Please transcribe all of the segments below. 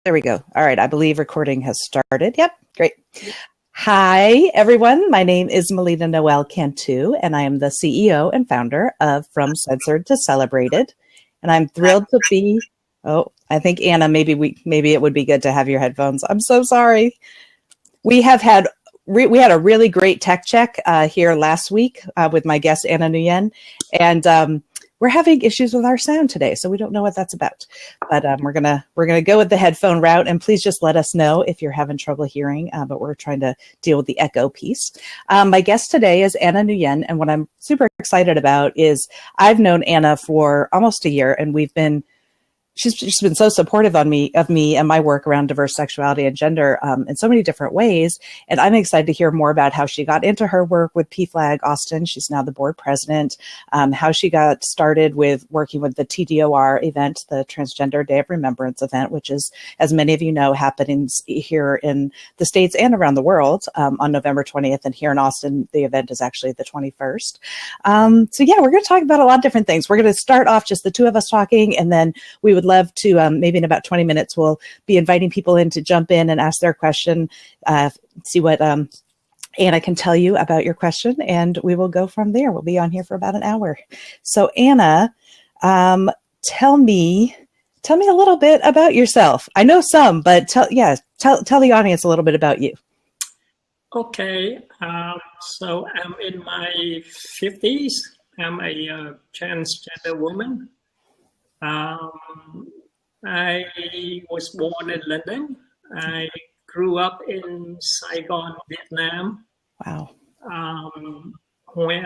There we go. All right. I believe recording has started. Yep. Great. Hi, everyone. My name is Melina Noel Cantu, and I am the CEO and founder of From Censored to Celebrated. And I'm thrilled to be, I think Anna, maybe it would be good to have your headphones. I'm so sorry. We had a really great tech check here last week with my guest, Anna Nguyen, and we're having issues with our sound today, so we don't know what that's about. But we're gonna go with the headphone route, and please just let us know if you're having trouble hearing. But we're trying to deal with the echo piece. My guest today is Anna Nguyen, and what I'm super excited about is I've known Anna for almost a year, and she's just been so supportive of me and my work around diverse sexuality and gender in so many different ways. And I'm excited to hear more about how she got into her work with PFLAG Austin. She's now the board president. How she got started with working with the TDOR event, the Transgender Day of Remembrance event, which is, as many of you know, happening here in the States and around the world on November 20th. And here in Austin, the event is actually the 21st. So yeah, we're going to talk about a lot of different things. We're going to start off just the two of us talking, and then we would love to, maybe in about 20 minutes, we'll be inviting people in to jump in and ask their question, see what Anna can tell you about your question, and we will go from there. We'll be on here for about an hour. So Anna, tell me a little bit about yourself. I know some, but tell the audience a little bit about you. Okay, so I'm in my 50s. I'm a transgender woman. I was born in London. I grew up in Saigon, Vietnam. Wow. When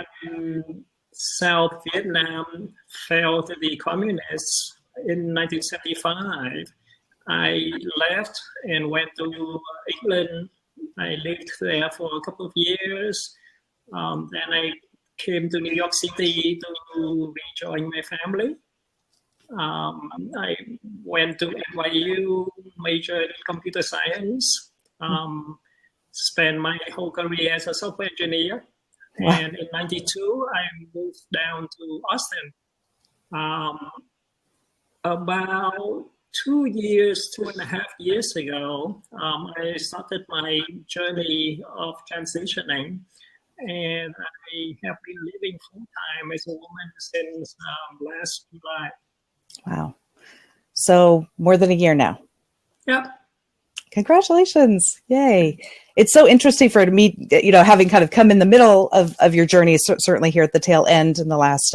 South Vietnam fell to the communists in 1975, I left and went to England. I lived there for a couple of years. Then I came to New York City to rejoin my family. I went to NYU, majored in computer science, spent my whole career as a software engineer. Wow. And in 92, I moved down to Austin. About 2.5 years ago, I started my journey of transitioning, and I have been living full-time as a woman since last July. Wow. So more than a year now. Yep. Congratulations. Yay. It's so interesting for me, having kind of come in the middle of your journey, certainly here at the tail end in the last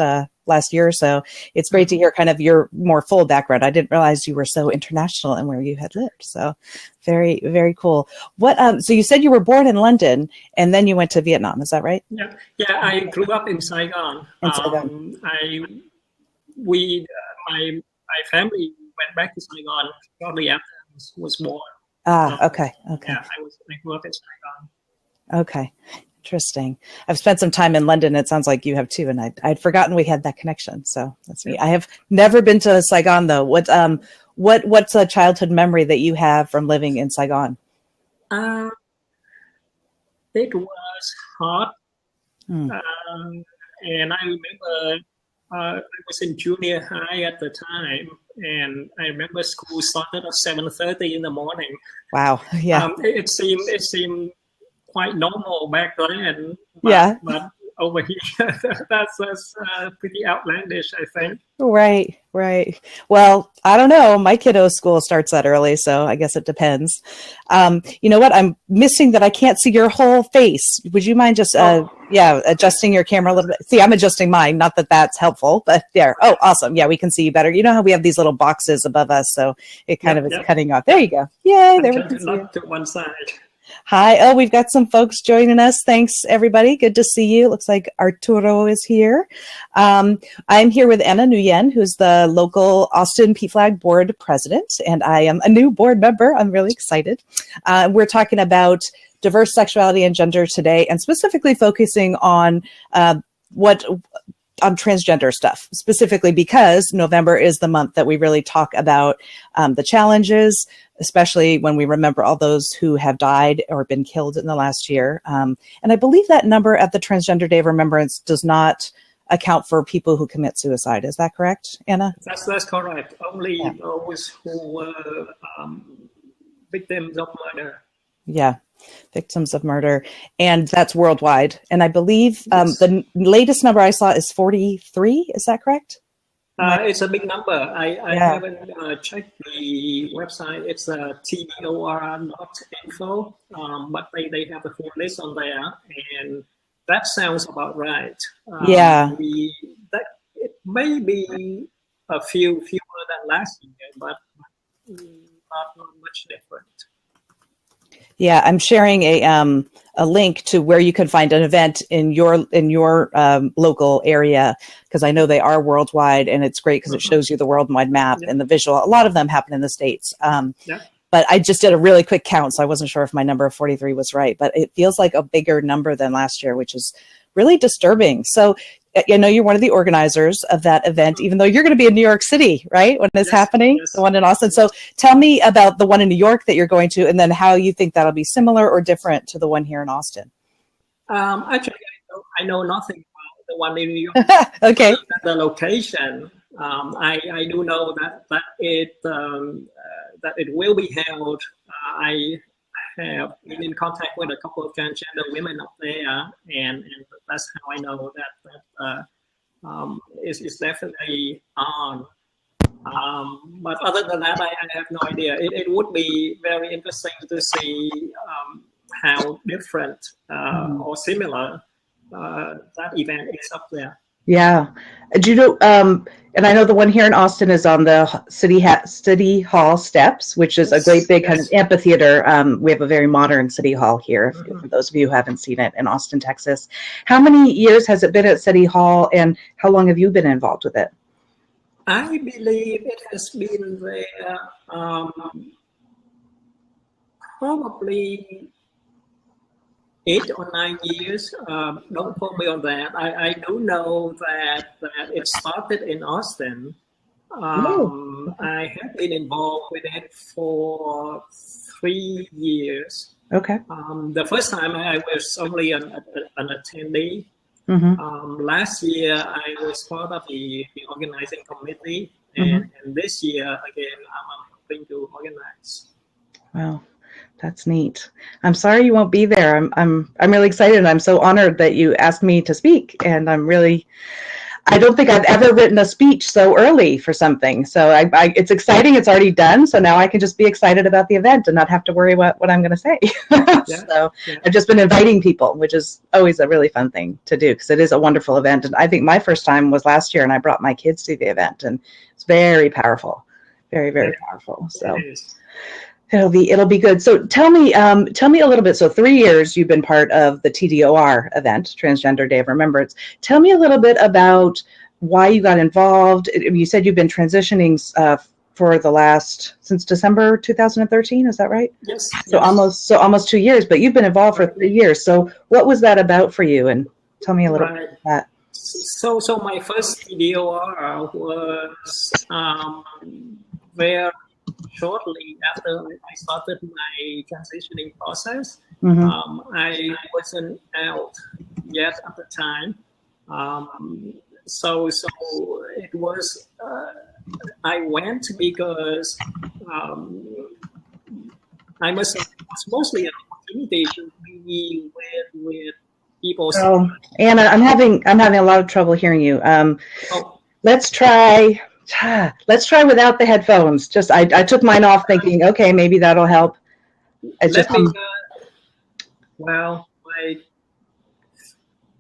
year or so. It's great to hear kind of your more full background. I didn't realize you were so international and where you had lived. So very, very cool. So you said you were born in London and then you went to Vietnam. Is that right? Yeah. Yeah. I grew up in Saigon. My family went back to Saigon shortly after I was born. Okay. Yeah, I grew up in Saigon. Okay, interesting. I've spent some time in London. It sounds like you have too, and I'd forgotten we had that connection. So that's me. I have never been to Saigon though. What's a childhood memory that you have from living in Saigon? It was hot, and I remember. I was in junior high at the time, and I remember school started at 7:30 in the morning. Wow! Yeah. It seemed quite normal back then. But over here, that's pretty outlandish, I think. Right. Well, I don't know. My kiddo's school starts that early, so I guess it depends. You know what? I'm missing that I can't see your whole face. Would you mind just, adjusting your camera a little bit? See, I'm adjusting mine. Not that that's helpful, but there. Oh, awesome. Yeah, we can see you better. You know how we have these little boxes above us, so it kind of is cutting off. There you go. Yay, there we can see you. To one side. Hi. Oh, we've got some folks joining us. Thanks, everybody. Good to see you. Looks like Arturo is here. I'm here with Anna Nguyen, who's the local Austin PFLAG board president, and I am a new board member. I'm really excited. We're talking about diverse sexuality and gender today, and specifically focusing on on transgender stuff, specifically because November is the month that we really talk about the challenges, especially when we remember all those who have died or been killed in the last year. And I believe that number at the Transgender Day of Remembrance does not account for people who commit suicide. Is that correct, Anna? That's correct. Only those who were victims of murder. Yeah, victims of murder. And that's worldwide. And I believe Yes. the latest number I saw is 43. Is that correct? It's a big number. I Yeah. haven't checked the website. It's tdor.info, but they have the full list on there, and that sounds about right. Yeah. It may be a fewer than last year, but not much different. Yeah, I'm sharing a link to where you can find an event in your local area, because I know they are worldwide, and it's great because it shows you the worldwide map and the visual. A lot of them happen in the States. But I just did a really quick count, so I wasn't sure if my number of 43 was right, but it feels like a bigger number than last year, which is really disturbing. So I know you're one of the organizers of that event, even though you're going to be in New York City, right, when it's happening, the one in Austin. So tell me about the one in New York that you're going to, and then how you think that'll be similar or different to the one here in Austin. Actually, I know nothing about the one in New York. Okay. The location. I do know that it will be held. I have been in contact with a couple of transgender women up there, and that's how I know that it's definitely on. But other than that, I have no idea. It would be very interesting to see how different or similar that event is up there. Yeah. Do you know, and I know the one here in Austin is on the City Hall steps, which is a great big kind of amphitheater. We have a very modern City Hall here, for those of you who haven't seen it, in Austin, Texas. How many years has it been at City Hall, and how long have you been involved with it? I believe it has been there probably 8 or 9 years. Don't quote me on that. I do know that it started in Austin. I have been involved with it for 3 years. Okay. The first time I was only an attendee. Last year I was part of the organizing committee, and this year again I'm hoping to organize. Wow. That's neat. I'm sorry you won't be there. I'm really excited. I'm so honored that you asked me to speak, and I don't think I've ever written a speech so early for something. So it's exciting. It's already done. So now I can just be excited about the event and not have to worry what I'm going to say. I've just been inviting people, which is always a really fun thing to do, because it is a wonderful event. And I think my first time was last year, and I brought my kids to the event, and it's very powerful, very, very powerful. So it'll be good. So tell me a little bit. So 3 years you've been part of the TDOR event, Transgender Day of Remembrance. Tell me a little bit about why you got involved. You said you've been transitioning since December 2013. Is that right? Yes. So almost 2 years, but you've been involved for 3 years. So what was that about for you? And tell me a little bit about that. So my first TDOR was very shortly after I started my transitioning process. I wasn't out yet at the time. So it was, I went because I must say it was mostly an opportunity to be with people. Oh, Anna, I'm having a lot of trouble hearing you. Let's try without the headphones. Just I took mine off thinking, okay, maybe that'll help. Well, my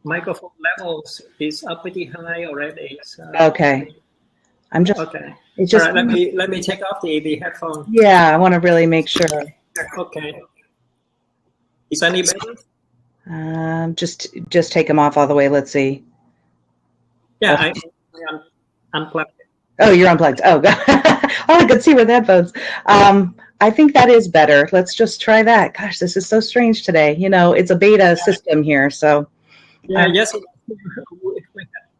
microphone levels is up pretty high already. So okay. Okay. It's just, all right, let me take off the headphone. Yeah, I want to really make sure. Okay. Is any better? Just take them off all the way. Let's see. Yeah, I unplugged it. Oh, you're unplugged. Oh, God. Oh, I could see with headphones. I think that is better. Let's just try that. Gosh, this is so strange today. You know, it's a beta system here, so. Yeah, yes, it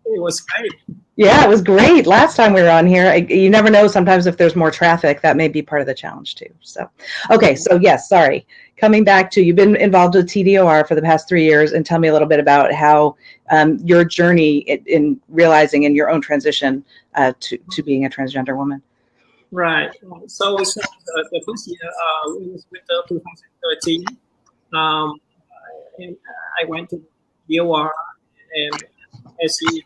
was great. Yeah, it was great. Last time we were on here, you never know sometimes if there's more traffic. That may be part of the challenge too. So, okay, so yes, sorry. Coming back to, you've been involved with TDOR for the past 3 years, and tell me a little bit about how your journey in realizing in your own transition to being a transgender woman. Right. So the first year was winter 2013. Um, and I went to DOR, and as you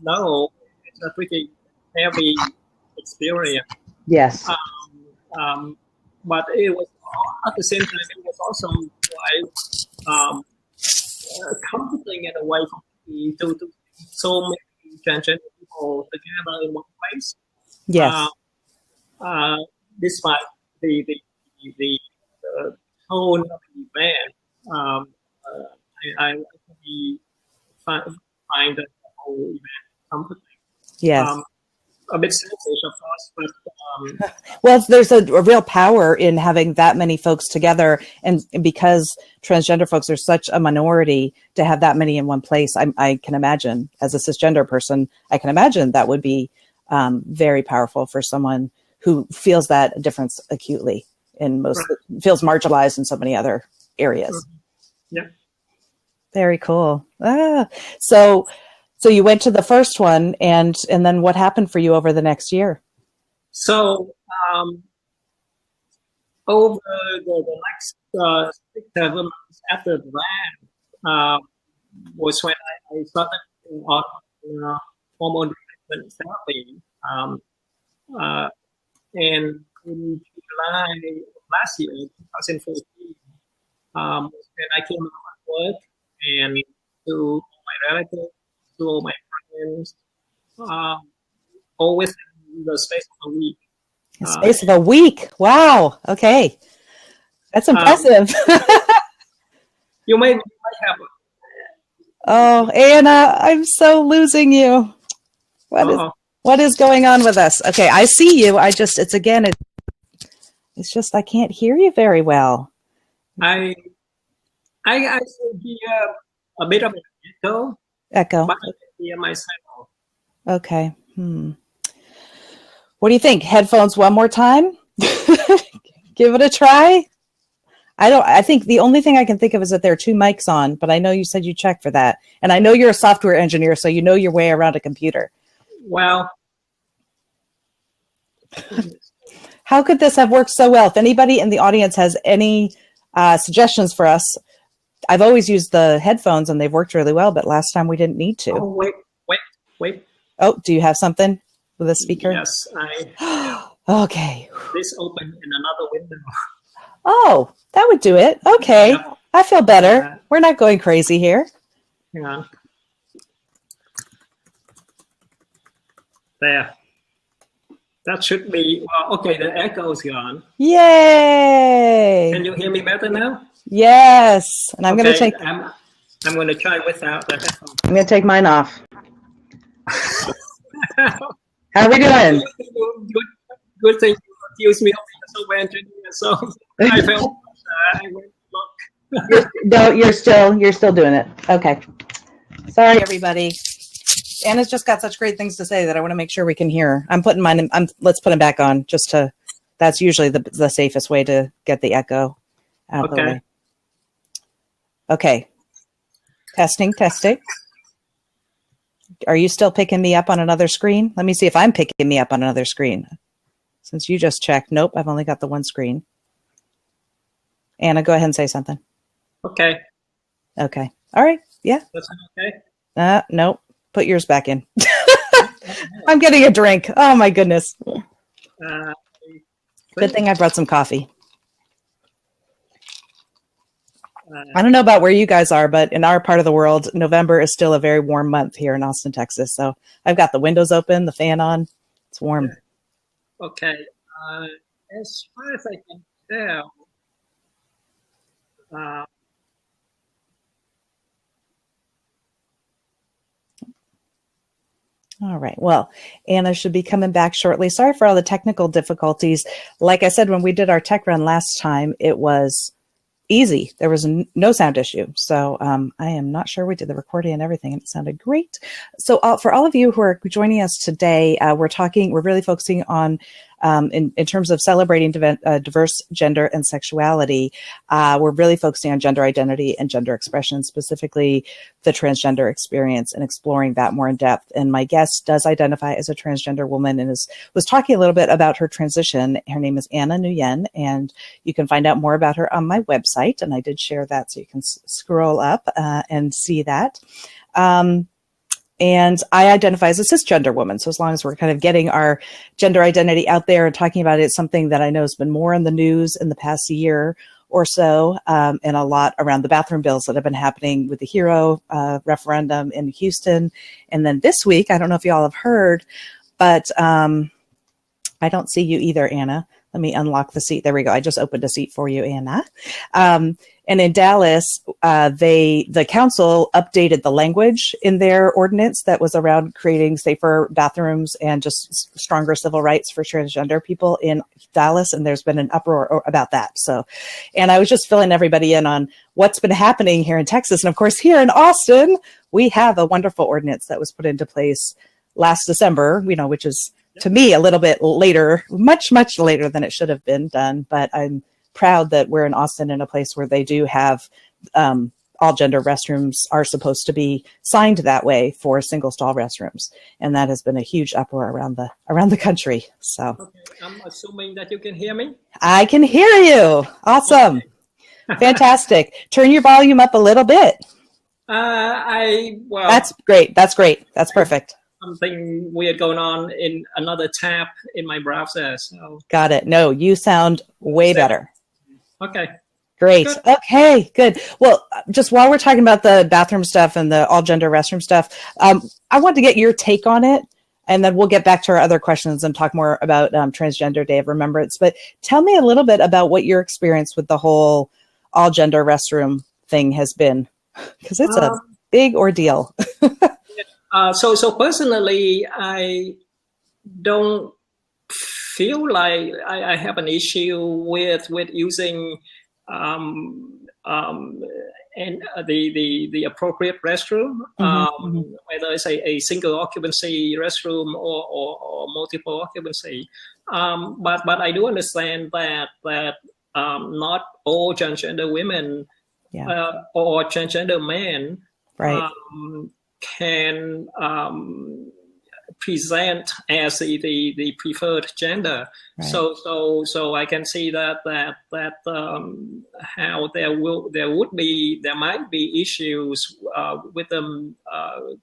know, it's a pretty heavy experience. Yes. But it was at the same time it was also quite comforting in a way for me to see so many transgender people together in one place. Yes. Despite the tone of the event, I actually find the whole event comforting. Yes. A bit selfish, of course, but well, there's a real power in having that many folks together, and because transgender folks are such a minority, to have that many in one place, I can imagine, as a cisgender person, I can imagine that would be very powerful for someone who feels that difference acutely in most, right. Feels marginalized in so many other areas. Yeah. Very cool. So you went to the first one, and then what happened for you over the next year? So over the next 6-7 months after that was when I started on hormone replacement therapy. And in July of last year, 2014, when I came out of work, and to all my relatives, to all my friends, always in the space of a week. The space of a week. Wow. Okay. That's impressive. You might have. Oh, Anna, I'm so losing you. What is going on with us? Okay, I see you. It's just I can't hear you very well. I hear a bit of an echo. Echo. But I can hear myself. Okay. What do you think? Headphones one more time? Give it a try. I think the only thing I can think of is that there are two mics on, but I know you said you checked for that. And I know you're a software engineer, so you know your way around a computer. Well, how could this have worked so well? If anybody in the audience has any suggestions for us, I've always used the headphones and they've worked really well, but last time we didn't need to. Oh, wait. Oh, do you have something with a speaker? Yes, I. Okay. This opened in another window. Oh, that would do it. Okay. Yep. I feel better. We're not going crazy here. Hang on. There. That should be, well, okay, the echo's gone. Yay! Can you hear me better now? Yes. And I'm going to take... I'm going to try without the headphones. I'm going to take mine off. How are we doing? Good thing you accused me of being a software engineer, so I felt I went to look. No, you're still doing it. Okay. Sorry, everybody. Anna's just got such great things to say that I want to make sure we can hear. I'm putting mine in, let's put them back on just to, that's usually the safest way to get the echo out of the way. Okay. Testing. Are you still picking me up on another screen? Let me see if I'm picking me up on another screen. Since you just checked. Nope, I've only got the one screen. Anna, go ahead and say something. Okay. Okay. All right. Yeah. That's okay? Nope. Put yours back in. I'm getting a drink. Oh, my goodness. Good thing I brought some coffee. I don't know about where you guys are, but in our part of the world, November is still a very warm month here in Austin, Texas. So I've got the windows open, the fan on. It's warm. Okay. As far as I can tell, all right. Well, Anna should be coming back shortly. Sorry for all the technical difficulties. Like I said, when we did our tech run last time, it was easy. There was no sound issue. So I am not sure. We did the recording and everything, and it sounded great. So for all of you who are joining us today, we're really focusing on in terms of celebrating diverse gender and sexuality, we're really focusing on gender identity and gender expression, specifically the transgender experience, and exploring that more in depth. And my guest does identify as a transgender woman and was talking a little bit about her transition. Her name is Anna Nguyen, and you can find out more about her on my website. And I did share that, so you can scroll up and see that. And I identify as a cisgender woman. So as long as we're kind of getting our gender identity out there and talking about it, it's something that I know has been more in the news in the past year or so, and a lot around the bathroom bills that have been happening with the HERO referendum in Houston. And then this week, I don't know if you all have heard, but I don't see you either, Anna. Let me unlock the seat. There we go. I just opened a seat for you, Anna. And in Dallas, the council updated the language in their ordinance that was around creating safer bathrooms and just stronger civil rights for transgender people in Dallas. And there's been an uproar about that. So, and I was just filling everybody in on what's been happening here in Texas. And of course, here in Austin, we have a wonderful ordinance that was put into place last December, which is, to me, a little bit later, much, much later than it should have been done. But I'm proud that we're in Austin, in a place where they do have all gender restrooms are supposed to be signed that way for single stall restrooms. And that has been a huge uproar around the country. So okay. I'm assuming that you can hear me. I can hear you. Awesome. Okay. Fantastic. Turn your volume up a little bit. That's great. That's great. That's perfect. Something weird going on in another tab in my browser. So got it. No, you sound way better. Okay. Great. Good. Okay, good. Well, just while we're talking about the bathroom stuff and the all gender restroom stuff, I want to get your take on it, and then we'll get back to our other questions and talk more about Transgender Day of Remembrance. But tell me a little bit about what your experience with the whole all gender restroom thing has been, because it's a big ordeal. So personally, I don't feel like I have an issue with using and the appropriate restroom, whether it's a single occupancy restroom or multiple occupancy. But I do understand that not all transgender women or transgender men can present as the preferred gender. Right. So I can see that how there might be issues with them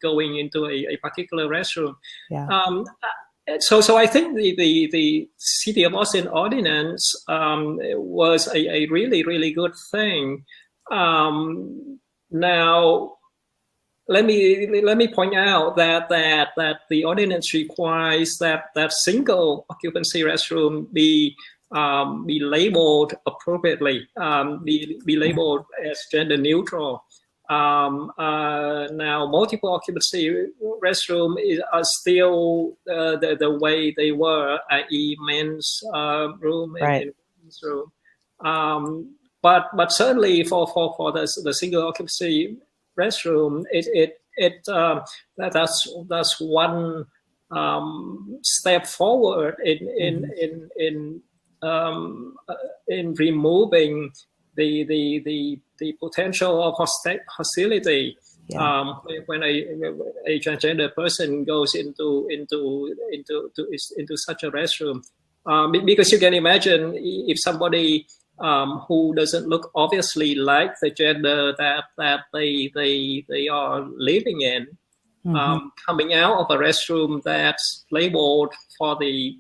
going into a particular restroom. Yeah. So I think the City of Austin ordinance was a really, really good thing. Now, let me point out that the ordinance requires that single occupancy restroom be labeled appropriately, be labeled as gender neutral. Now, multiple occupancy restroom are still the way they were, i.e., men's room and women's room. But certainly for the single occupancy restroom, that's one step forward in removing the potential of hostility when a transgender person goes into such a restroom, because you can imagine if somebody who doesn't look obviously like the gender that they are living in, coming out of a restroom that's labeled for the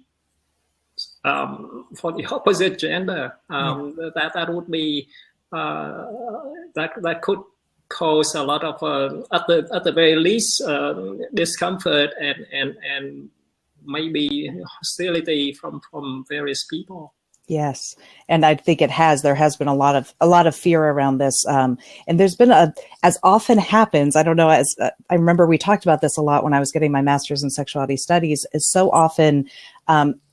opposite gender, that would be that could cause a lot of at the very least discomfort and maybe hostility from various people. Yes. And I think there has been a lot of fear around this. And there's been as often happens, I don't know, I remember we talked about this a lot when I was getting my master's in sexuality studies, is so often,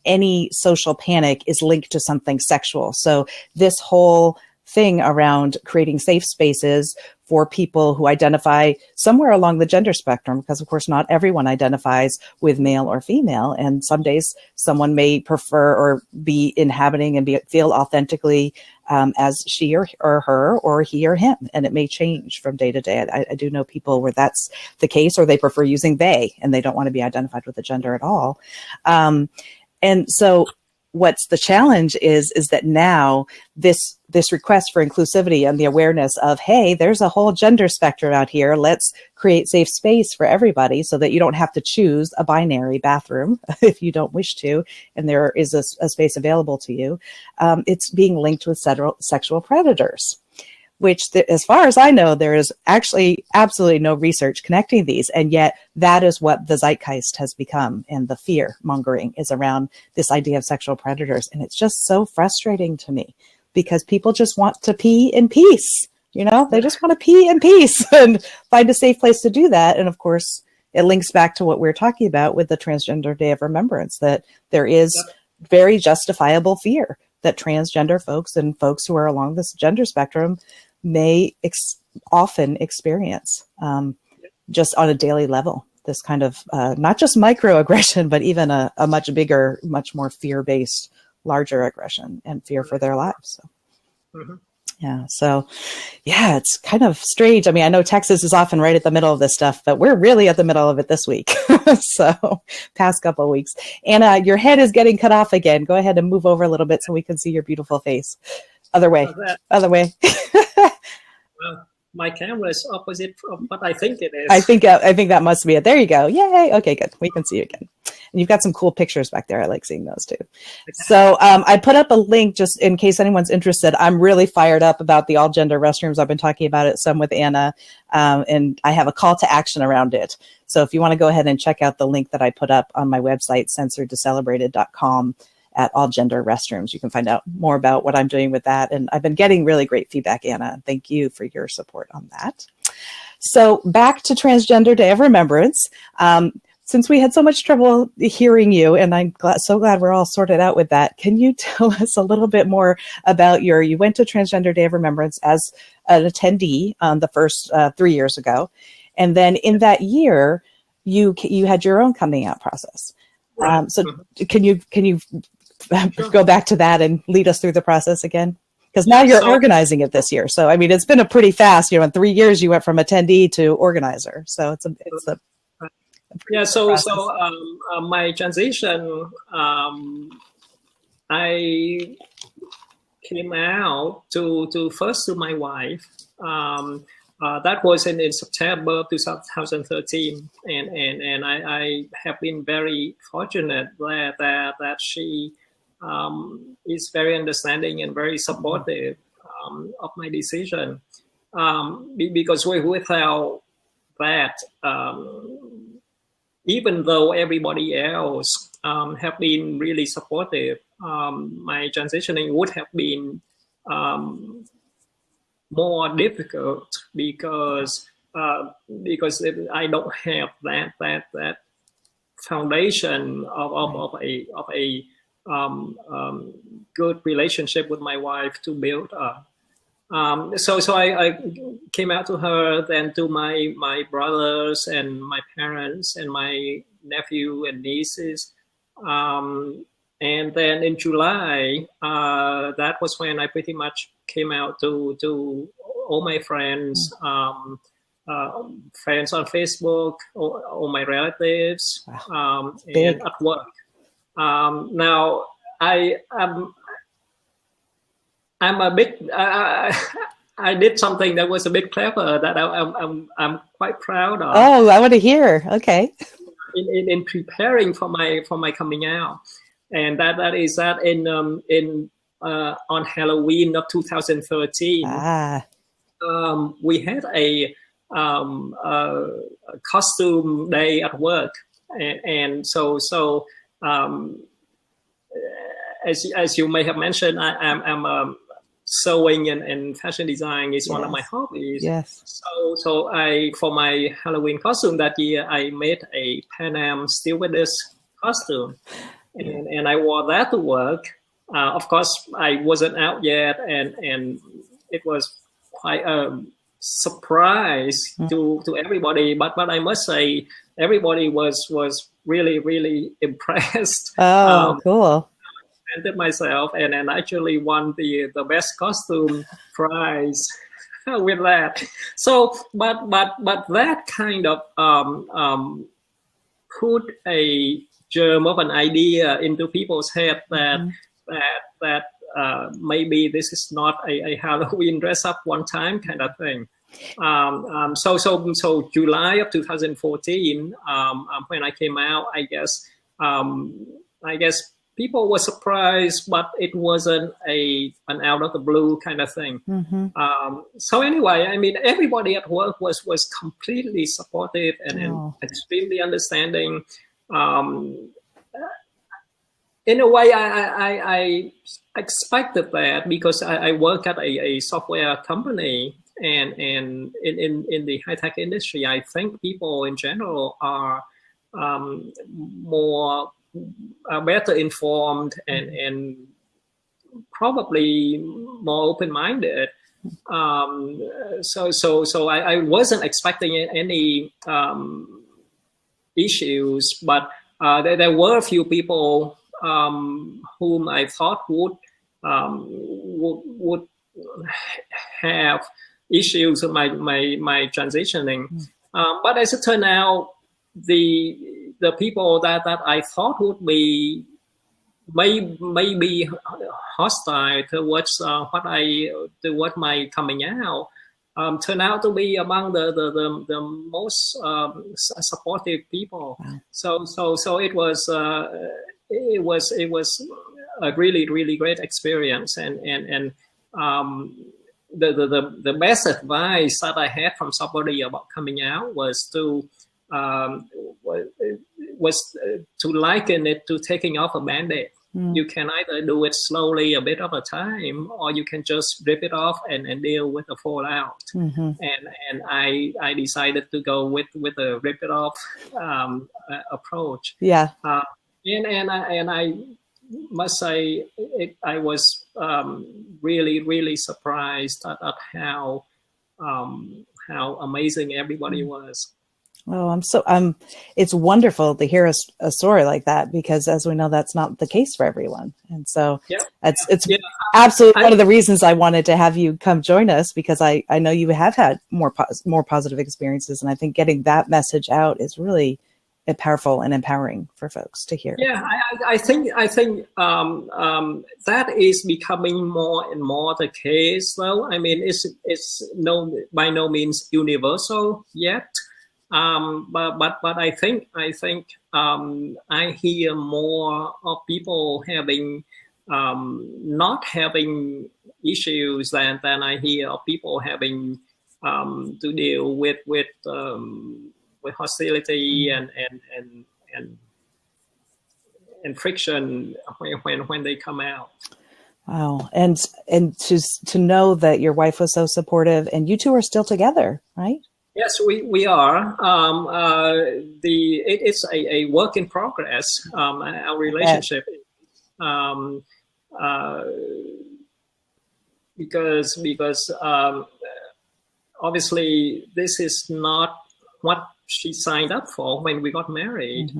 any social panic is linked to something sexual. So this whole thing around creating safe spaces for people who identify somewhere along the gender spectrum, because of course not everyone identifies with male or female, and some days someone may prefer or be inhabiting and feel authentically as she or her or he or him, and it may change from day to day. I do know people where that's the case, or they prefer using they and they don't want to be identified with a gender at all. And so what's the challenge is that now this request for inclusivity and the awareness of, hey, there's a whole gender spectrum out here. Let's create safe space for everybody so that you don't have to choose a binary bathroom if you don't wish to, and there is a space available to you. It's being linked with sexual predators, which, as far as I know, there is actually absolutely no research connecting these. And yet that is what the zeitgeist has become. And the fear mongering is around this idea of sexual predators. And it's just so frustrating to me because people just want to pee in peace. You know, they just want to pee in peace and find a safe place to do that. And of course, it links back to what we're talking about with the Transgender Day of Remembrance, that there is very justifiable fear that transgender folks and folks who are along this gender spectrum may often experience just on a daily level, this kind of not just microaggression, but even a much bigger, much more fear-based, larger aggression and fear for their lives. So. Yeah. So yeah, it's kind of strange. I mean, I know Texas is often right at the middle of this stuff, but we're really at the middle of it this week. So past couple of weeks. Anna, your head is getting cut off again. Go ahead and move over a little bit so we can see your beautiful face. Other way. Other way. Well, my camera is opposite from what I think it is. I think that must be it. There you go. Yay. Okay, good. We can see you again. And you've got some cool pictures back there. I like seeing those too. So I put up a link just in case anyone's interested. I'm really fired up about the all gender restrooms. I've been talking about it some with Anna, and I have a call to action around it. So if you want to go ahead and check out the link that I put up on my website, censoredtocelebrated.com, at all gender restrooms, you can find out more about what I'm doing with that. And I've been getting really great feedback, Anna. Thank you for your support on that. So back to Transgender Day of Remembrance. Since we had so much trouble hearing you, and I'm so glad we're all sorted out with that, can you tell us a little bit more about you went to Transgender Day of Remembrance as an attendee the first 3 years ago. And then in that year, you had your own coming out process. So can you go back to that and lead us through the process again? Because now you're organizing it this year. So, I mean, it's been a pretty fast, in 3 years, you went from attendee to organizer. So it's a yeah. So my transition, I came out to first to my wife. That was in September 2013, and I have been very fortunate that she is very understanding and very supportive of my decision. Because without that, even though everybody else have been really supportive, my transitioning would have been more difficult because I don't have that foundation of a good relationship with my wife to build up. So I came out to her, then to my brothers and my parents and my nephew and nieces. And then in July, that was when I pretty much came out to all my friends, friends on Facebook, all my relatives, and at work. Now I'm a bit. I did something that was a bit clever that I'm quite proud of. Oh, I want to hear. Okay. In preparing for my coming out, and that is that in on Halloween of 2013, we had a costume day at work, and so as you may have mentioned, I'm sewing and fashion design is one of my hobbies. Yes. So for my Halloween costume that year, I made a Pan Am stewardess costume, and I wore that to work. Of course, I wasn't out yet, and it was quite a surprise to everybody. But I must say, everybody was really impressed. Oh, cool. Presented myself and actually won the best costume prize with that. So, but that kind of put a germ of an idea into people's head that maybe this is not a Halloween dress up one time kind of thing. So July of 2014, when I came out, I guess people were surprised, but it wasn't an out of the blue kind of thing. So anyway, I mean, everybody at work was completely supportive and extremely understanding. In a way, I expected that because I work at a software company, and in the high-tech industry, I think people in general are better informed and probably more open-minded. So I wasn't expecting any issues, but there were a few people whom I thought would have issues with my transitioning. But as it turned out, the people that I thought would be maybe hostile towards towards my coming out turned out to be among the most supportive people. Wow. So it was a really great experience, and the best advice that I had from somebody about coming out was to liken it to taking off a Band-Aid. You can either do it slowly a bit at a time, or you can just rip it off and deal with the fallout. And I decided to go with the rip it off approach. Yeah. And I must say I was really surprised at how amazing everybody was. Oh, it's wonderful to hear a story like that, because as we know, that's not the case for everyone. And so it's absolutely one of the reasons I wanted to have you come join us, because I know you have had more positive experiences. And I think getting that message out is really powerful and empowering for folks to hear. Yeah, I think that is becoming more and more the case, though. I mean, it's by no means universal yet. But I think I hear more of people having not having issues than I hear of people having to deal with hostility and friction when they come out. Wow, and to know that your wife was so supportive, and you two are still together, right? Yes, we are. It's a work in progress. Our relationship, because obviously this is not what she signed up for when we got married,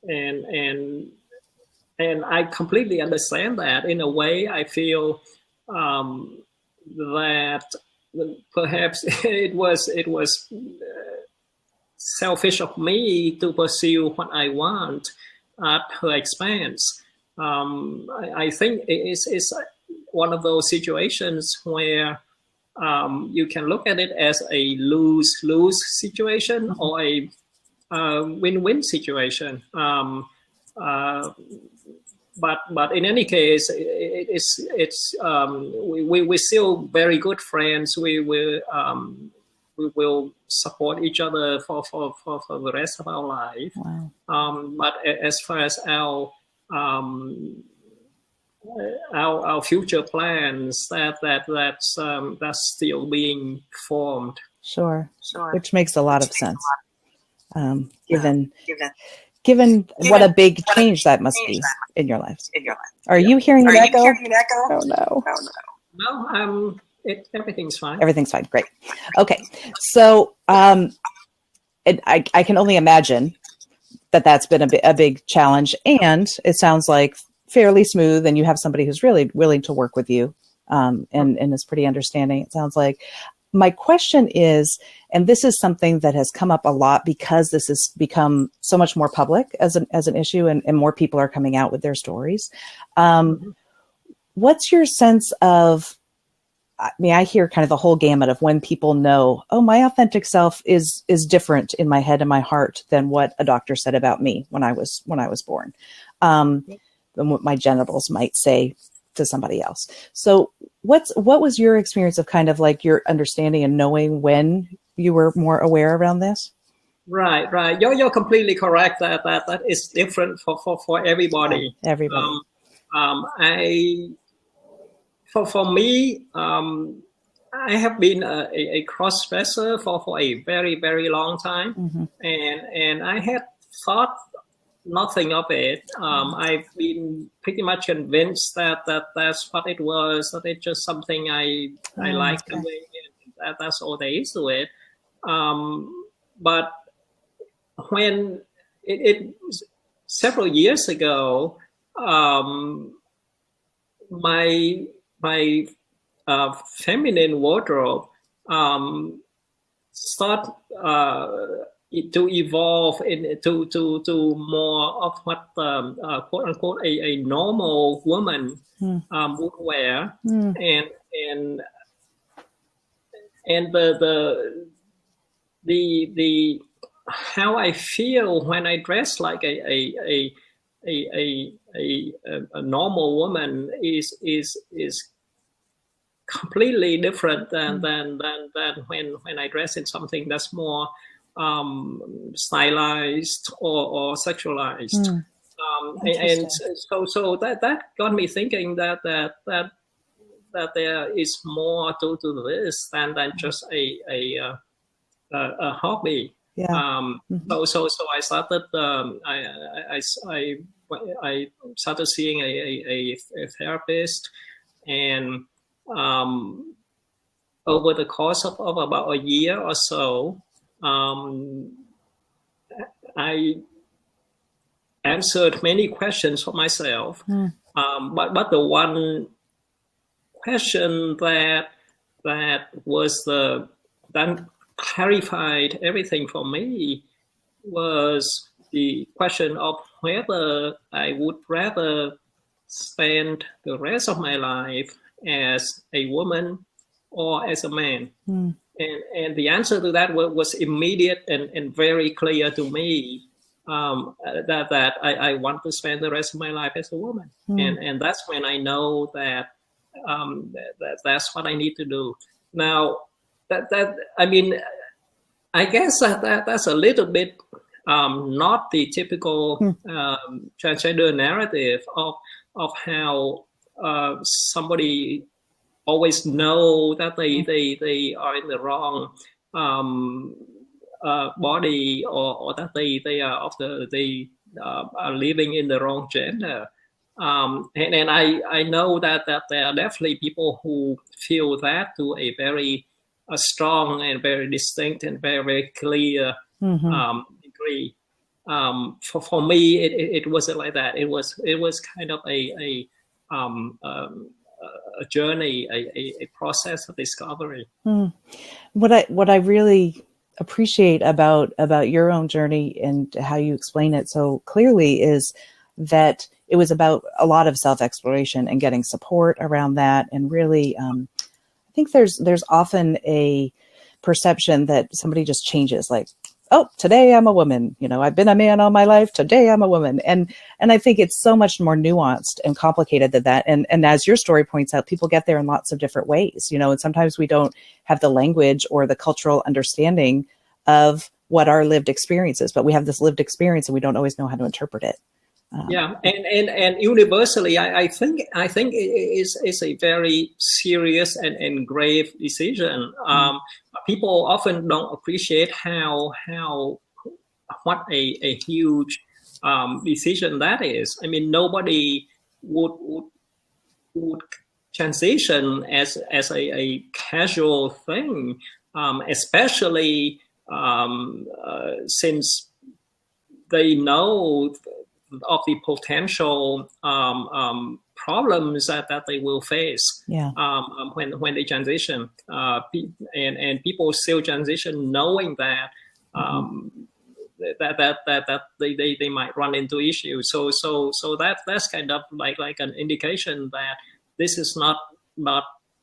and I completely understand that. In a way, I feel that perhaps it was selfish of me to pursue what I want at her expense. I think it's one of those situations where you can look at it as a lose-lose situation or a win-win situation. But in any case, we're still very good friends. We will support each other for the rest of our life. Wow. But as far as our future plans, that's still being formed. Sure. Which makes a lot of sense. Given what a big change that must be in your lives. Are you hearing an echo? Oh no. No, everything's fine. Everything's fine. Great. Okay. So I can only imagine that that's been a big challenge. And it sounds like fairly smooth, and you have somebody who's really willing to work with you and is pretty understanding, it sounds like. My question is, and this is something that has come up a lot because this has become so much more public as an issue, and more people are coming out with their stories. What's your sense of, I mean, I hear kind of the whole gamut of when people know, oh, my authentic self is different in my head and my heart than what a doctor said about me when I was born, than what my genitals might say to somebody else. So what was your experience of kind of like your understanding and knowing when you were more aware around this? Right. You're completely correct that is different for everybody. Everybody. For me, I have been a cross-dresser for a very, very long time, and I had thought nothing of it. I've been pretty much convinced that that's what it was, that it's just something I like doing, and that's all there is to it. But when it several years ago, my feminine wardrobe start to evolve to more of what quote unquote a normal woman would wear, and the how I feel when I dress like a normal woman is completely different than when I dress in something that's more stylized or sexualized. And so that got me thinking that there is more to this than just a hobby. Yeah. So I started. I started seeing a therapist, and over the course of about a year or so, I answered many questions for myself. But the one question that was that clarified everything for me was the question of whether I would rather spend the rest of my life as a woman or as a man. And the answer to that was immediate and very clear to me, that I want to spend the rest of my life as a woman. And that's when I know that that's what I need to do. Now, I mean, I guess that's a little bit not the typical transgender narrative of how somebody always know that they are in the wrong body, or that they are living in the wrong gender. And I know that there are definitely people who feel that to a very strong and very distinct and very, very clear degree. For me, it wasn't like that. It was kind of a journey, a process of discovery. What I really appreciate about your own journey and how you explain it so clearly is that it was about a lot of self-exploration and getting support around that. And really, I think there's often a perception that somebody just changes, like, oh, today I'm a woman, I've been a man all my life, today I'm a woman. And I think it's so much more nuanced and complicated than that. And as your story points out, people get there in lots of different ways, and sometimes we don't have the language or the cultural understanding of what our lived experience is, but we have this lived experience and we don't always know how to interpret it. Yeah, and universally, I think it is a very serious and grave decision. People often don't appreciate what a huge decision that is. I mean, nobody would transition as a casual thing, especially since they know of the potential problems that they will face when they transition, and people still transition knowing that that they might run into issues. So that's kind of like an indication that this is not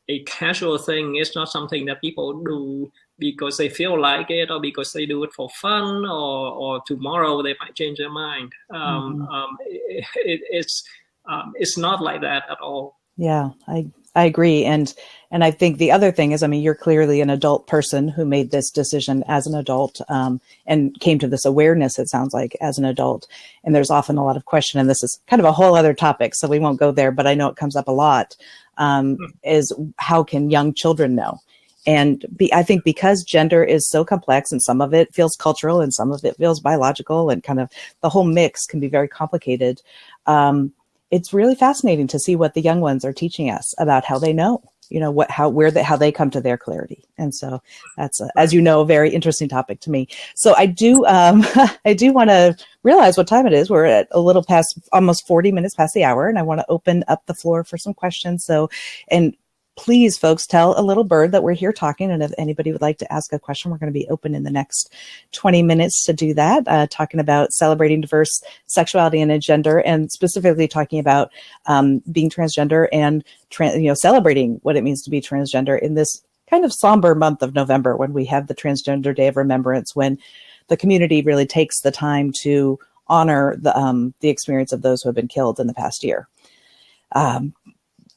a casual thing. It's not something that people do because they feel like it, or because they do it for fun, or tomorrow they might change their mind. It's not like that at all. Yeah, I agree. And I think the other thing is, I mean, you're clearly an adult person who made this decision as an adult, and came to this awareness, it sounds like, as an adult. And there's often a lot of question, and this is kind of a whole other topic, so we won't go there, but I know it comes up a lot, is how can young children know? And I think because gender is so complex, and some of it feels cultural and some of it feels biological, and kind of the whole mix can be very complicated. It's really fascinating to see what the young ones are teaching us about how they know, how they come to their clarity. And so that's, as you know, a very interesting topic to me. So I do want to realize what time it is. We're at a little past, almost 40 minutes past the hour, and I want to open up the floor for some questions. So, and please, folks, tell a little bird that we're here talking. And if anybody would like to ask a question, we're going to be open in the next 20 minutes to do that, talking about celebrating diverse sexuality and gender, and specifically talking about being transgender and celebrating what it means to be transgender in this kind of somber month of November, when we have the Transgender Day of Remembrance, when the community really takes the time to honor the experience of those who have been killed in the past year.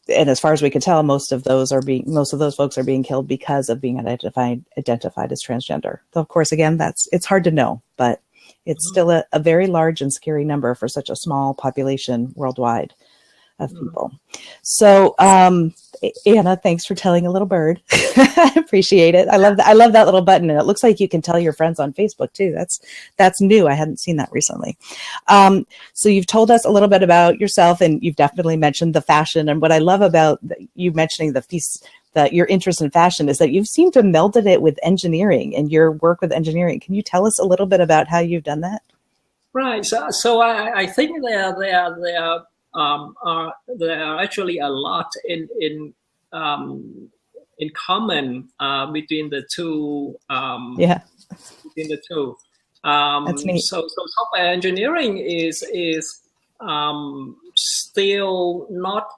And as far as we can tell, most of those folks are being killed because of being identified as transgender. So, of course, again, it's hard to know, but it's still a very large and scary number for such a small population worldwide of people. So, Anna, thanks for telling a little bird. I appreciate it. I love that little button, and it looks like you can tell your friends on Facebook too. That's new. I hadn't seen that recently. So you've told us a little bit about yourself, and you've definitely mentioned the fashion. And what I love about you mentioning that your interest in fashion is that you've seemed to melded it with engineering and your work with engineering. Can you tell us a little bit about how you've done that? Right. So I think there are actually a lot in common between the two. Between the two. That's neat. So software engineering is still not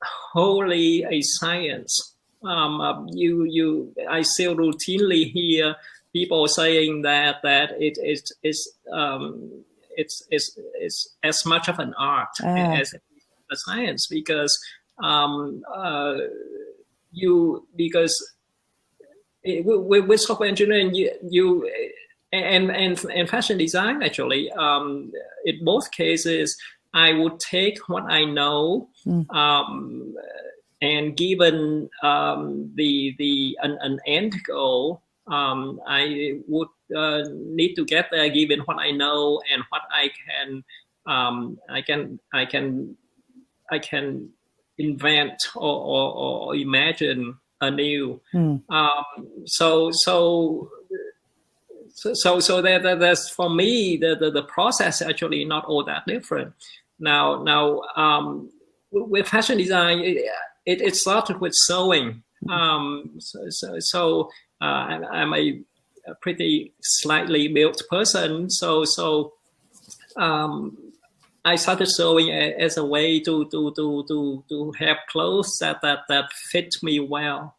wholly a science. I still routinely hear people saying that it's as much of an art as a science, because with software engineering you and fashion design, actually, in both cases, I would take what I know, and given an end goal, I would need to get there given what I know and what I can invent or imagine anew. So there's, for me, the process actually not all that different. Now with fashion design, it started with sewing. So I'm a pretty slightly built person. So I started sewing as a way to have clothes that fit me well,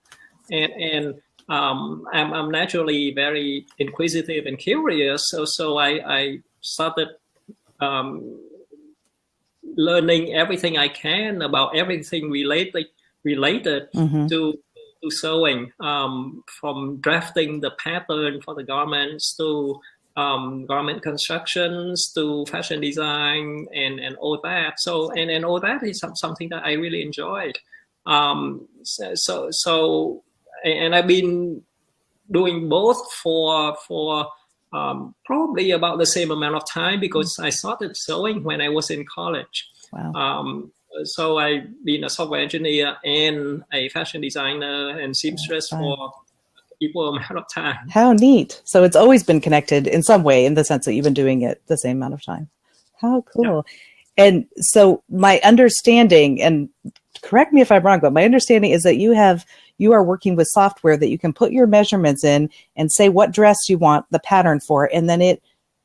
and I'm naturally very inquisitive and curious. So I started learning everything I can about everything related to sewing, from drafting the pattern for the garments to garment constructions to fashion design and all that. So and all that is something that I really enjoyed. So and I've been doing both for probably about the same amount of time, because I started sewing when I was in college. Wow. So I've been a software engineer and a fashion designer and seamstress for equal amount of time. How neat. So it's always been connected in some way, in the sense that you've been doing it the same amount of time. How cool. Yeah. And so my understanding, and correct me if I'm wrong, but my understanding is that you are working with software that you can put your measurements in and say what dress you want the pattern for, and then it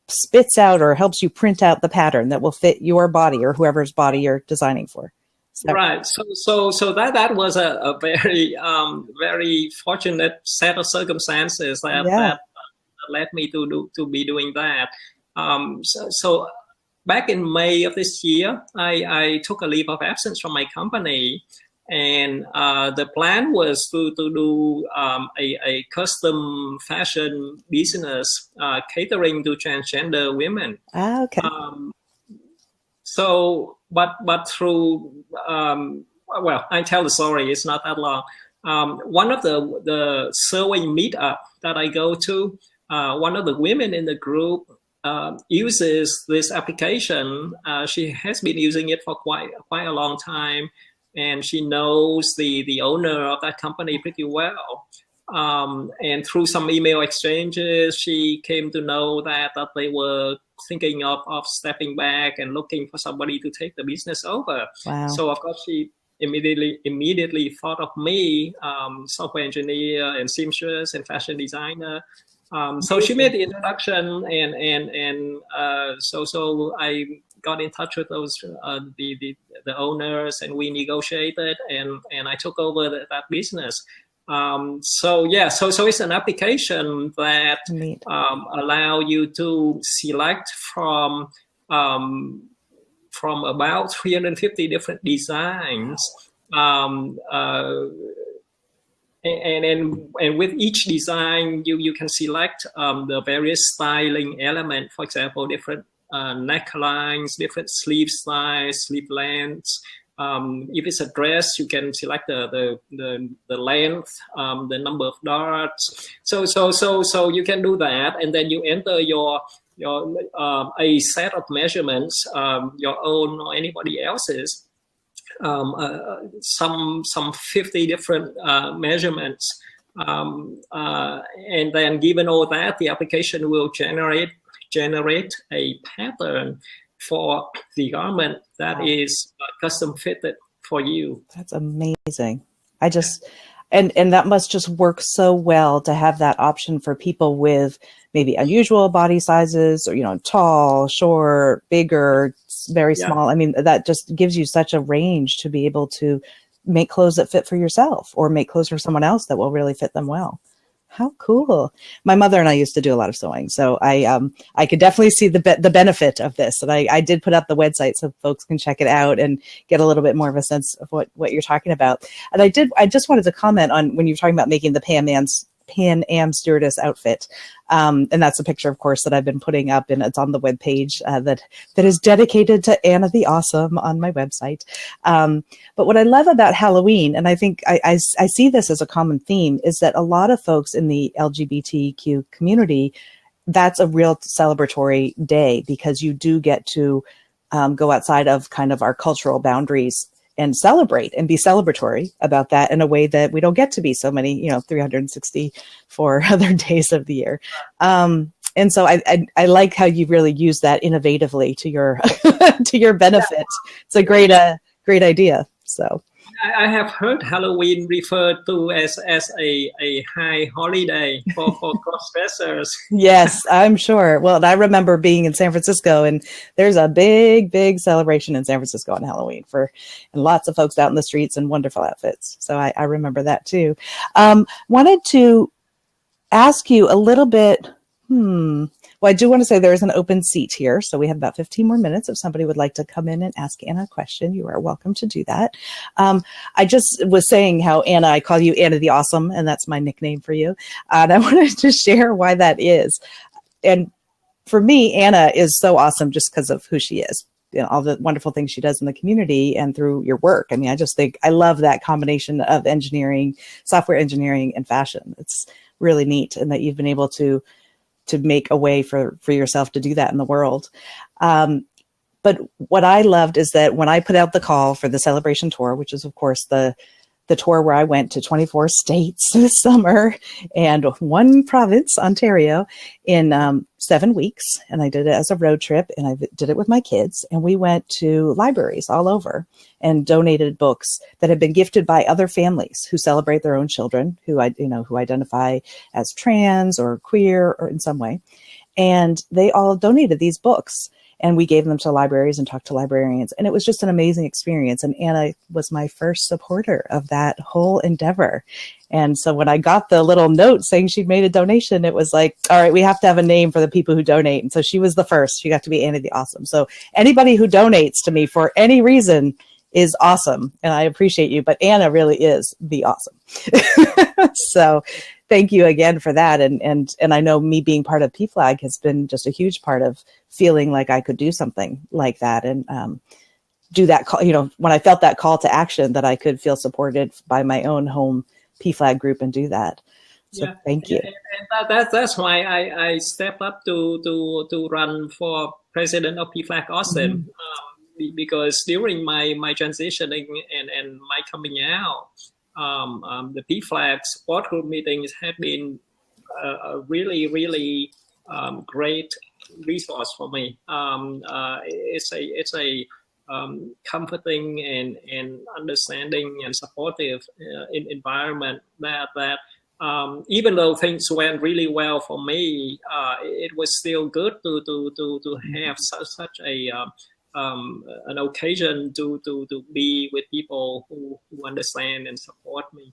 spits out or helps you print out the pattern that will fit your body or whoever's body you're designing for. So. Right. So that was a very very fortunate set of circumstances that led me to be doing that. So back in May of this year, I took a leave of absence from my company, and the plan was to do a custom fashion business catering to transgender women. Okay. But through well, I tell the story. It's not that long. One of the sewing meetup that I go to, one of the women in the group uses this application. She has been using it for quite a long time, and she knows the owner of that company pretty well. And through some email exchanges, she came to know that they were thinking of stepping back and looking for somebody to take the business over. Wow. So of course she immediately thought of me, software engineer and seamstress and fashion designer. So she made the introduction, and so I got in touch with those the owners, and we negotiated, and I took over that business. So it's an application that allow you to select from about 350 different designs, and with each design you can select the various styling element. For example, different necklines, different sleeve size, sleeve lengths. If it's a dress, you can select the length, the number of darts. So you can do that, and then you enter your a set of measurements, your own or anybody else's, some 50 different measurements, and then given all that, the application will generate a pattern for the garment that is custom fitted for you. That's amazing. And that must just work so well to have that option for people with maybe unusual body sizes, or, tall, short, bigger, very small. I mean, that just gives you such a range to be able to make clothes that fit for yourself, or make clothes for someone else that will really fit them well. How cool. My mother and I used to do a lot of sewing, so I could definitely see the benefit of this. And I did put up the website so folks can check it out and get a little bit more of a sense of what you're talking about. And I just wanted to comment on when you were talking about making the Pan Am stewardess outfit. And that's a picture, of course, that I've been putting up, and it's on the webpage that is dedicated to Anna the Awesome on my website. But what I love about Halloween, and I think I see this as a common theme, is that a lot of folks in the LGBTQ community, that's a real celebratory day, because you do get to go outside of kind of our cultural boundaries and celebrate and be celebratory about that in a way that we don't get to be so many, 364 other days of the year. And so I like how you really use that innovatively to your to your benefit. It's a great idea. So I have heard Halloween referred to as a high holiday for cross-dressers. Yes, I'm sure. Well, I remember being in San Francisco, and there's a big celebration in San Francisco on Halloween and lots of folks out in the streets in wonderful outfits. So I remember that too. Wanted to ask you a little bit. Well, I do want to say there is an open seat here, so we have about 15 more minutes. If somebody would like to come in and ask Anna a question, you are welcome to do that. I just was saying how, Anna, I call you Anna the Awesome, and that's my nickname for you. And I wanted to share why that is. And for me, Anna is so awesome just because of who she is. All the wonderful things she does in the community and through your work. I mean, I just think I love that combination of engineering, software engineering, and fashion. It's really neat, and that you've been able to make a way for yourself to do that in the world. But what I loved is that when I put out the call for the celebration tour, which is of course the tour where I went to 24 states this summer and one province, Ontario, in 7 weeks. And I did it as a road trip, and I did it with my kids. And we went to libraries all over and donated books that had been gifted by other families who celebrate their own children, who identify as trans or queer or in some way. And they all donated these books. And we gave them to libraries and talked to librarians. And it was just an amazing experience. And Anna was my first supporter of that whole endeavor. And so when I got the little note saying she'd made a donation, it was like, all right, we have to have a name for the people who donate. And so she was the first. She got to be Anna the Awesome. So anybody who donates to me for any reason is awesome. And I appreciate you. But Anna really is the awesome. So thank you again for that. And I know me being part of PFLAG has been just a huge part of feeling like I could do something like that and do that call, when I felt that call to action, that I could feel supported by my own home PFLAG group and do that. So yeah, thank you. And that's why I stepped up to run for president of PFLAG Austin. Because during my transitioning and my coming out, the PFLAG support group meetings have been a really, really great resource for me. It's a comforting and understanding and supportive environment that even though things went really well for me, it was still good to have such a an occasion to be with people who understand and support me.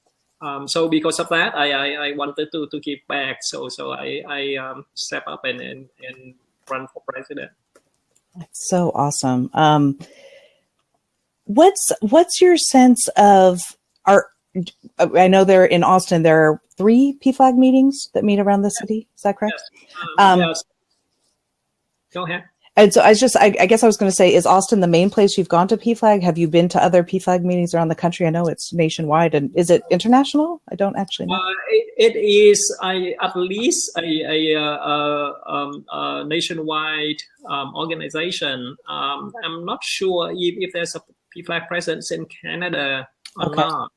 So because of that, I wanted to give back. So I step up and run for president. That's so awesome. What's your sense of I know there in Austin, there are 3 PFLAG meetings that meet around the city. Is that correct? Yes. Yes. Go ahead. And so I guess I was going to say, is Austin the main place you've gone to PFLAG? Have you been to other PFLAG meetings around the country? I know it's nationwide. And is it international? I don't actually know. It is at least a nationwide organization. I'm not sure if there's a PFLAG presence in Canada or not.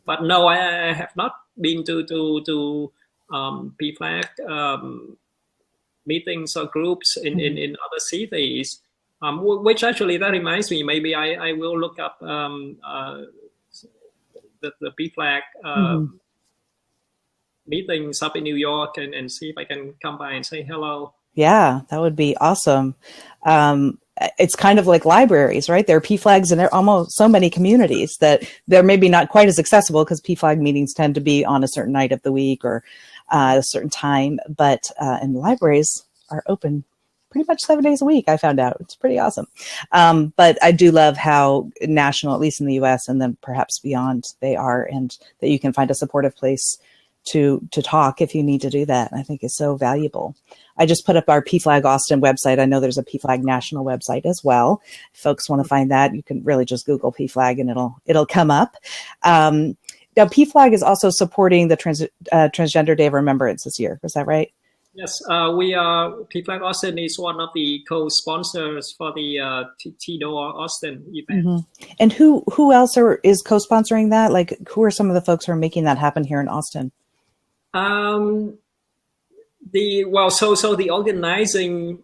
But no, I have not been to PFLAG meetings or groups in other cities, which actually that reminds me, maybe I will look up the PFLAG meetings up in New York and see if I can come by and say hello. Yeah, that would be awesome. It's kind of like libraries, right? There are PFLAGs in almost so many communities that they're maybe not quite as accessible because PFLAG meetings tend to be on a certain night of the week or at a certain time, but and libraries are open pretty much 7 days a week. I found out it's pretty awesome. But I do love how national, at least in the US and then perhaps beyond, they are, and that you can find a supportive place to talk if you need to do that. I think is so valuable. I just put up our PFLAG Austin website. I know there's a PFLAG national website as well. If folks want to find that, you can really just Google PFLAG and it'll come up. Now, PFLAG is also supporting the Transgender Day of Remembrance this year. Is that right? Yes, we are. PFLAG Austin is one of the co-sponsors for the TDOR Austin event. And who else is co-sponsoring that? Like, who are some of the folks who are making that happen here in Austin? The organizing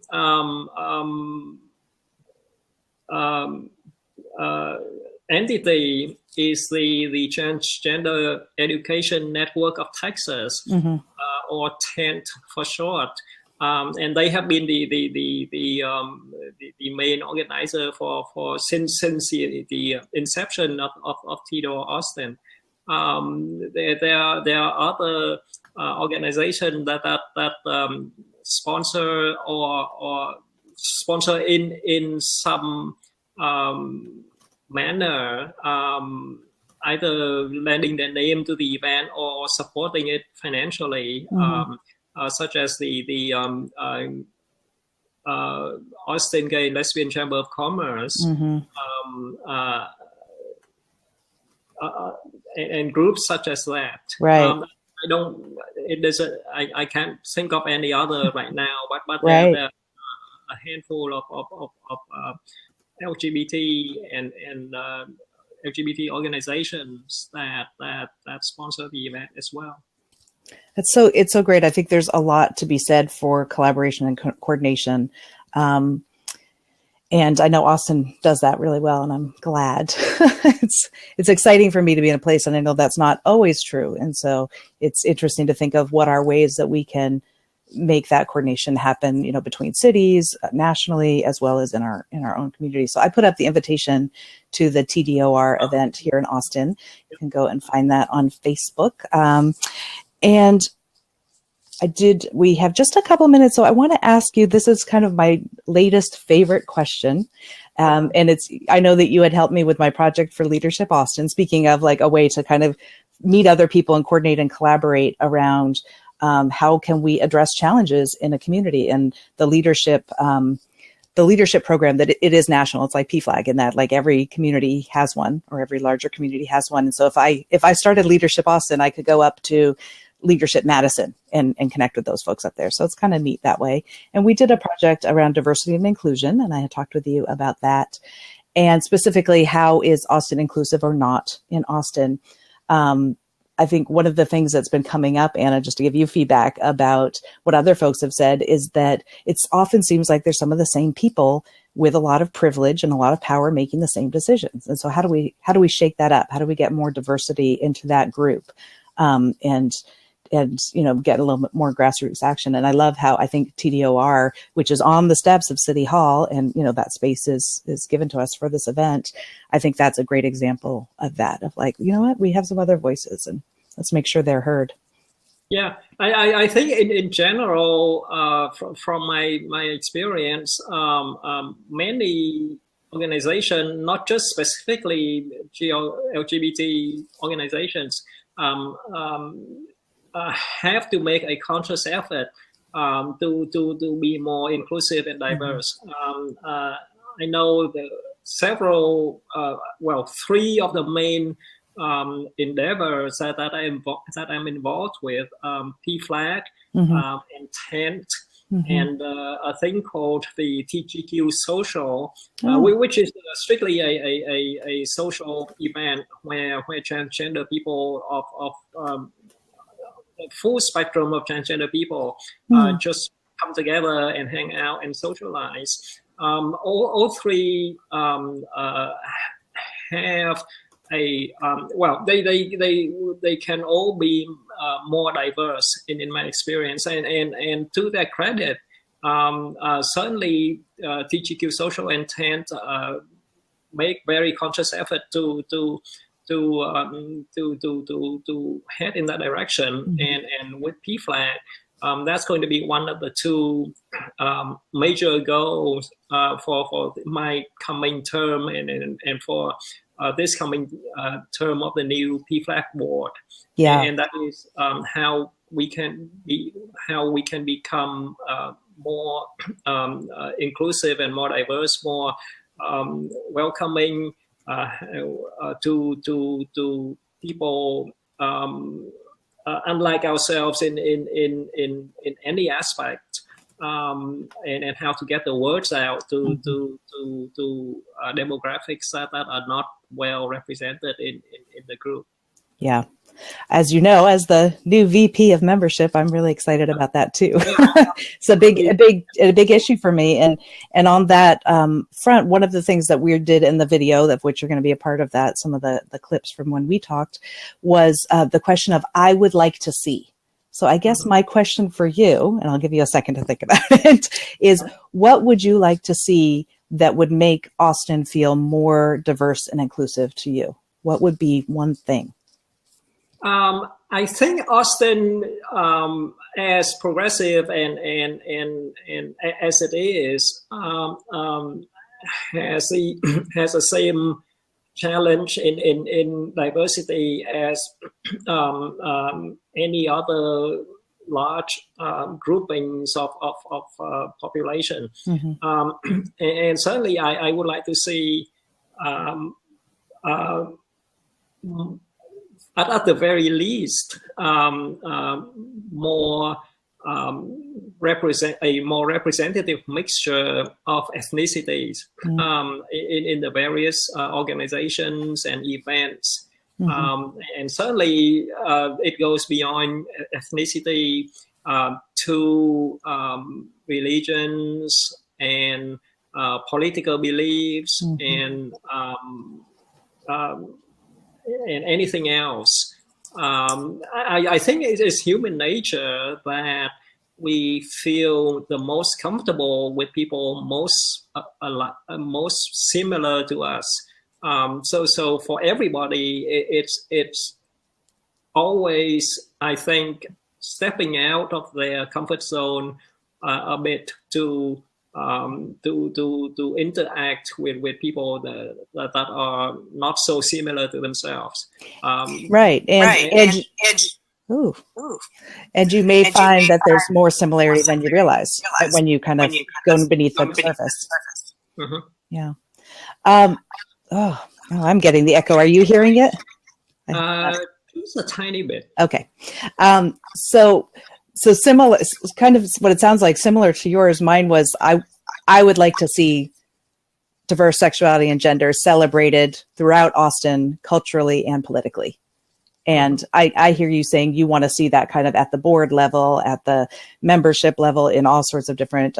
entity is the Transgender Education Network of Texas, or TENT for short, and they have been the main organizer for since the inception of TDOR Austin. There are other organizations that sponsor or sponsor in some manner, either lending their name to the event or supporting it financially, such as the Austin Gay and Lesbian Chamber of Commerce, and groups such as that. Right. I can't think of any other right now, but right. a handful of LGBT and LGBT organizations that sponsor the event as well. It's so great. I think there's a lot to be said for collaboration and coordination. And I know Austin does that really well, and I'm glad. It's exciting for me to be in a place, and I know that's not always true. And so it's interesting to think of what are ways that we can make that coordination happen, between cities, nationally, as well as in our own community. So I put up the invitation to the TDOR event here in Austin. You can go and find that on Facebook. And we have just a couple minutes, so I want to ask you, this is kind of my latest favorite question. And I know that you had helped me with my project for Leadership Austin, speaking of like a way to kind of meet other people and coordinate and collaborate around how can we address challenges in a community. And the leadership program, that it is national. It's like PFLAG in that like every community has one, or every larger community has one. And so if I started Leadership Austin, I could go up to Leadership Madison and connect with those folks up there. So it's kind of neat that way. And we did a project around diversity and inclusion, and I had talked with you about that. And specifically, how is Austin inclusive or not in Austin? I think one of the things that's been coming up, Anna, just to give you feedback about what other folks have said, is that it often seems like there's some of the same people with a lot of privilege and a lot of power making the same decisions. And so how do we shake that up? How do we get more diversity into that group? And get a little bit more grassroots action. And I love how I think TDOR, which is on the steps of City Hall, and that space is given to us for this event. I think that's a great example of that, of like, what, we have some other voices, and let's make sure they're heard. Yeah, I think in general, from my experience, many organizations, not just specifically LGBT organizations, have to make a conscious effort to be more inclusive and diverse. I know that several, three of the main endeavors that I'm involved with, PFLAG, Intent, and a thing called the TGQ Social, which is strictly a social event where transgender people of the full spectrum of transgender people just come together and hang out and socialize. All three have they can all be more diverse in my experience, and to their credit, certainly TGQ Social Intent make very conscious effort to head in that direction, and with PFLAG, that's going to be one of the two major goals for my coming term and for this coming term of the new PFLAG board. Yeah, and that is how we can become more inclusive and more diverse, more welcoming to people unlike ourselves in any aspect, and how to get the words out to demographics that are not well represented in the group. Yeah. As you know, as the new VP of membership, I'm really excited about that too. It's a big issue for me. And on that front, one of the things that we did in the video, of which you're going to be a part of that, some of the clips from when we talked, was the question of I would like to see. So I guess my question for you, and I'll give you a second to think about it, is what would you like to see that would make Austin feel more diverse and inclusive to you? What would be one thing? I think Austin, as progressive and as it is, has the same challenge in diversity as any other large groupings of population. And certainly, I would like to see. At the very least, more represent a more representative mixture of ethnicities in the various organizations and events. And certainly it goes beyond ethnicity to religions and political beliefs and anything else. I think it is human nature that we feel the most comfortable with people most similar to us. So for everybody, it's always, I think, stepping out of their comfort zone a bit to interact with people that are not so similar to themselves. Right. And you may find that there's more similarity than you realize when you kind of go beneath the surface. Yeah. I'm getting the echo. Are you hearing it? Just a tiny bit. Okay. So similar, kind of what it sounds like, similar to yours. Mine was, I would like to see diverse sexuality and gender celebrated throughout Austin, culturally and politically. And I hear you saying you want to see that kind of at the board level, at the membership level, in all sorts of different,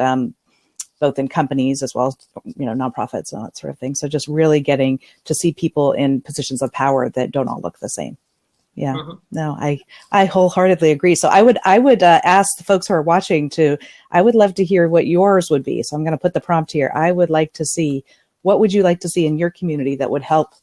both in companies as well as, nonprofits and that sort of thing. So just really getting to see people in positions of power that don't all look the same. Yeah, no, I wholeheartedly agree. So I would ask the folks who are watching I would love to hear what yours would be. So I'm going to put the prompt here. I would like to see, what would you like to see in your community that would help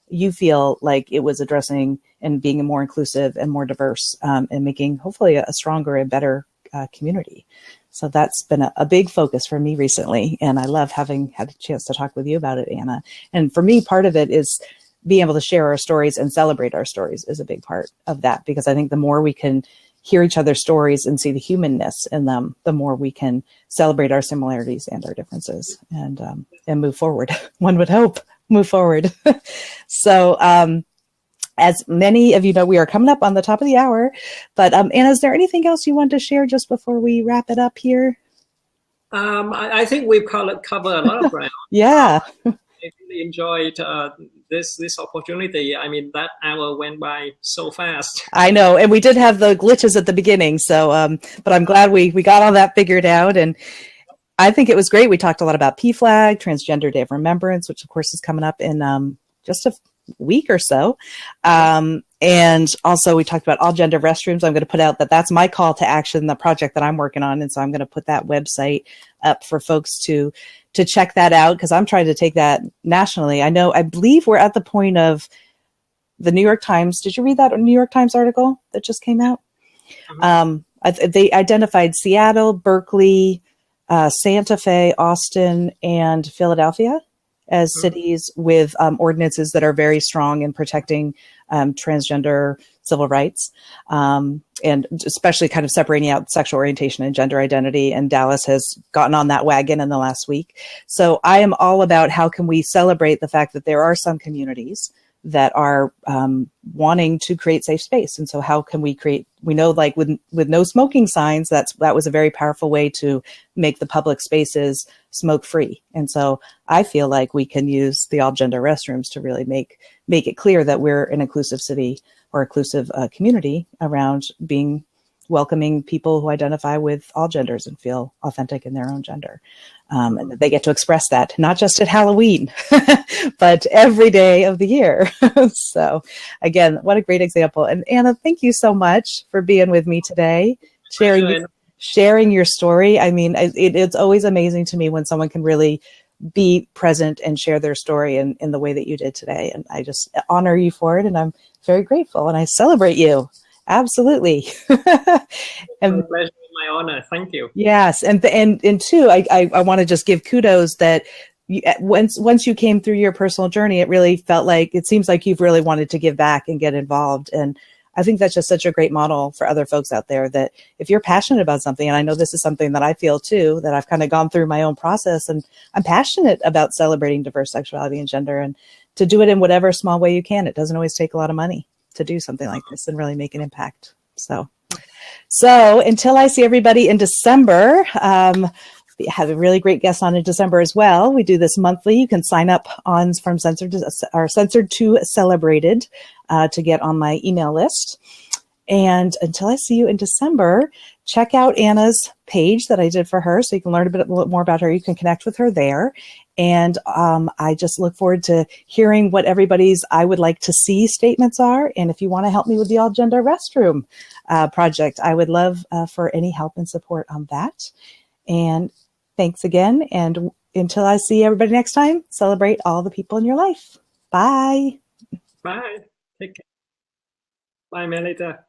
you feel like it was addressing and being more inclusive and more diverse, and making hopefully a stronger and better community. So that's been a big focus for me recently. And I love having had a chance to talk with you about it, Anna. And for me, part of it is being able to share our stories and celebrate our stories is a big part of that, because I think the more we can hear each other's stories and see the humanness in them, the more we can celebrate our similarities and our differences and move forward. One would hope move forward. So, as many of you know, we are coming up on the top of the hour, but Anna, is there anything else you want to share just before we wrap it up here? I think we've covered a lot of ground. Yeah. I really enjoyed this opportunity. I mean, that hour went by so fast. I know, and we did have the glitches at the beginning, so but I'm glad we got all that figured out, and I think it was great. We talked a lot about PFLAG, Transgender Day of Remembrance, which of course is coming up in just a week or so. And also we talked about all gender restrooms. I'm going to put out that's my call to action, the project that I'm working on. And so I'm going to put that website up for folks to check that out, because I'm trying to take that nationally. I believe we're at the point of the New York Times. Did you read that New York Times article that just came out? They identified Seattle, Berkeley, Santa Fe, Austin, and Philadelphia as cities with ordinances that are very strong in protecting transgender civil rights, and especially kind of separating out sexual orientation and gender identity. And Dallas has gotten on that wagon in the last week. So I am all about how can we celebrate the fact that there are some communities that are wanting to create safe space. And so how can we know, like with no smoking signs, that was a very powerful way to make the public spaces smoke free. And so I feel like we can use the all gender restrooms to really make it clear that we're an inclusive city or inclusive community around being welcoming people who identify with all genders and feel authentic in their own gender. And that they get to express that, not just at Halloween, but every day of the year. So again, what a great example. And Anna, thank you so much for being with me today, sharing your story. I mean, it's always amazing to me when someone can really be present and share their story in the way that you did today. And I just honor you for it. And I'm very grateful, and I celebrate you. Absolutely. And my pleasure, my honor. Thank you. Yes. And two, I want to just give kudos that once you came through your personal journey, it really felt like, it seems like you've really wanted to give back and get involved. And I think that's just such a great model for other folks out there, that if you're passionate about something, and I know this is something that I feel too, that I've kind of gone through my own process, and I'm passionate about celebrating diverse sexuality and gender, and to do it in whatever small way you can. It doesn't always take a lot of money to do something like this and really make an impact. So So until I see everybody in December, we have a really great guest on in December as well. We do this monthly. You can sign up on from Censored to Celebrated to get on my email list. And until I see you in December, check out Anna's page that I did for her so you can learn a bit more about her. You can connect with her there. And I just look forward to hearing what everybody's I would like to see statements are. And if you want to help me with the All Gender Restroom project, I would love for any help and support on that. And thanks again. And until I see everybody next time, celebrate all the people in your life. Bye. Bye. Take care. Bye, Melita.